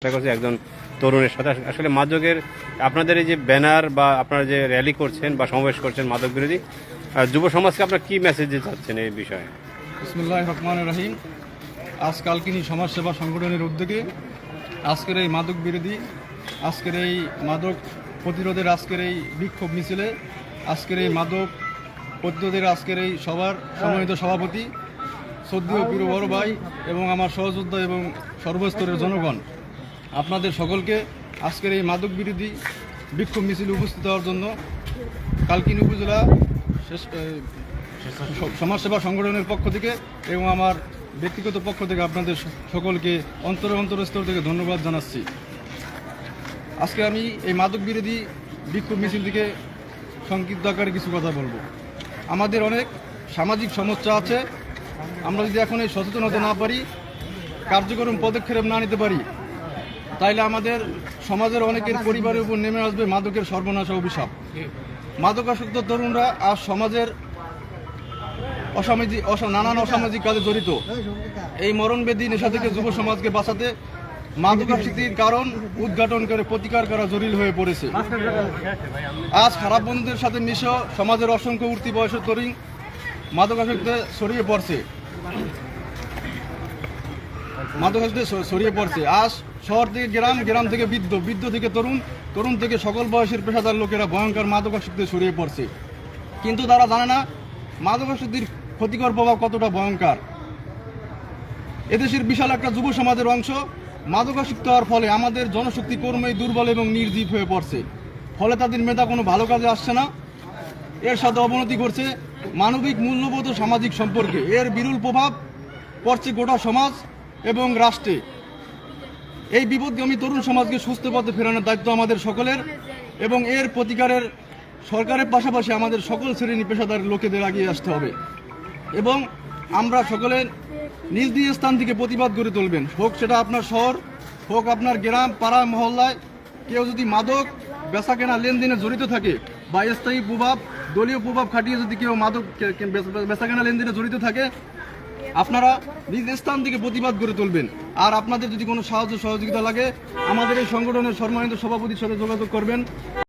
করছি একজন তরুণের সাথে আসলে মাদকের আপনাদের এই যে ব্যানার বা আপনারা যে র্যালি করছেন বা সমাবেশ করছেন মাদক বিরোধী যুব সমাজকে আপনারা কি মেসেজ দিতে চাচ্ছেন এই বিষয়ে? বিসমিল্লাহির রহমানির রহিম। আজ কালকিনি সমাজসেবা সংগঠনের উদ্যোগে আজকের এই মাদক বিরোধী, আজকের এই মাদক প্রতিরোধের আজকের এই বিক্ষোভ মিছিলে, আজকের এই মাদক প্রতিরোধের আজকের এই সবার সম্মানিত সভাপতি শ্রদ্ধেয় প্রিয় বড় ভাই এবং আমার সহযোদ্ধা এবং সর্বস্তরের জনগণ, আপনাদের সকলকে আজকের এই মাদক বিরোধী বিক্ষোভ মিছিলে উপস্থিত হওয়ার জন্য কালকিনি উপজেলা সমাজসেবা সংগঠনের পক্ষ থেকে এবং আমার ব্যক্তিগত পক্ষ থেকে আপনাদের সকলকে অন্তরস্তর থেকে ধন্যবাদ জানাচ্ছি। আজকে আমি এই মাদক বিরোধী বিক্ষোভ মিছিল থেকে সংক্ষিপ্ত আকারে কিছু কথা বলবো। আমাদের অনেক সামাজিক সমস্যা আছে, আমরা যদি এখন এই সচেতন হতে না পারি, কার্যকর পদক্ষেপ না নিতে পারি, তাইলে আমাদের সমাজের অনেকের পরিবারের উপর নেমে আসবে মাদকের সর্বনাশ অভিশাপ। মাদকাসক্ত তরুণরা আজ সমাজের নানান অসামাজিক কাজে জড়িত। এই মরণবেদী নেশা থেকে যুব সমাজকে বাঁচাতে মাদকাসক্তির কারণ উদ্ঘাটন করে প্রতিকার করা জরুরি হয়ে পড়েছে। আজ খারাপ বন্ধুদের সাথে মিশে সমাজের অসংখ্য উঠতি বয়সের তরুণ মাদকাসক্তে ছড়িয়ে পড়ছে। আজ শহর থেকে গ্রাম, গ্রাম থেকে বৃদ্ধ থেকে তরুণ থেকে সকল বয়সের পেশাদার লোকেরা ভয়ঙ্কর মাদকাসক্তে ছড়িয়ে পড়ছে। কিন্তু তারা জানে না মাদকাসক্তির ক্ষতিকর প্রভাব কতটা ভয়ঙ্কর। এদেশের বিশাল একটা যুব সমাজের অংশ মাদকাসক্ত হওয়ার ফলে আমাদের জনশক্তি কর্মে দুর্বল এবং নির্জীব হয়ে পড়ছে। ফলে তাদের মেধা কোনো ভালো কাজে আসছে না। এর সাথে অবনতি করছে মানবিক মূল্যবোধ ও সামাজিক সম্পর্কে। এর বিরূপ প্রভাব পড়ছে গোটা সমাজ এবং রাষ্ট্রে। এই বিপদগামী তরুণ সমাজকে সুস্থ পথে ফেরানোর দায়িত্ব আমাদের সকলের এবং এর প্রতিকারের সরকারের পাশাপাশি আমাদের সকল শ্রেণী পেশাদার লোকেদের এগিয়ে আসতে হবে এবং আমরা সকলে নিজ নিজ স্থান থেকে প্রতিবাদ গড়ে তুলবেন। হোক সেটা আপনার শহর, হোক আপনার গ্রাম, পাড়া, মহল্লায় কেউ যদি মাদক বেচাকেনা লেনদেনে জড়িত থাকে বা স্থায়ী প্রভাব, দলীয় প্রভাব খাটিয়ে যদি কেউ মাদক বেচাকেনা লেনদেনে জড়িত থাকে, আপনারা নিজ স্থান থেকে প্রতিবাদ গড়ে তুলবেন। আর আপনাদের যদি কোনো সাহায্য সহযোগিতা লাগে আমাদের এই সংগঠনের সম্মানিত সভাপতির সাথে যোগাযোগ করবেন।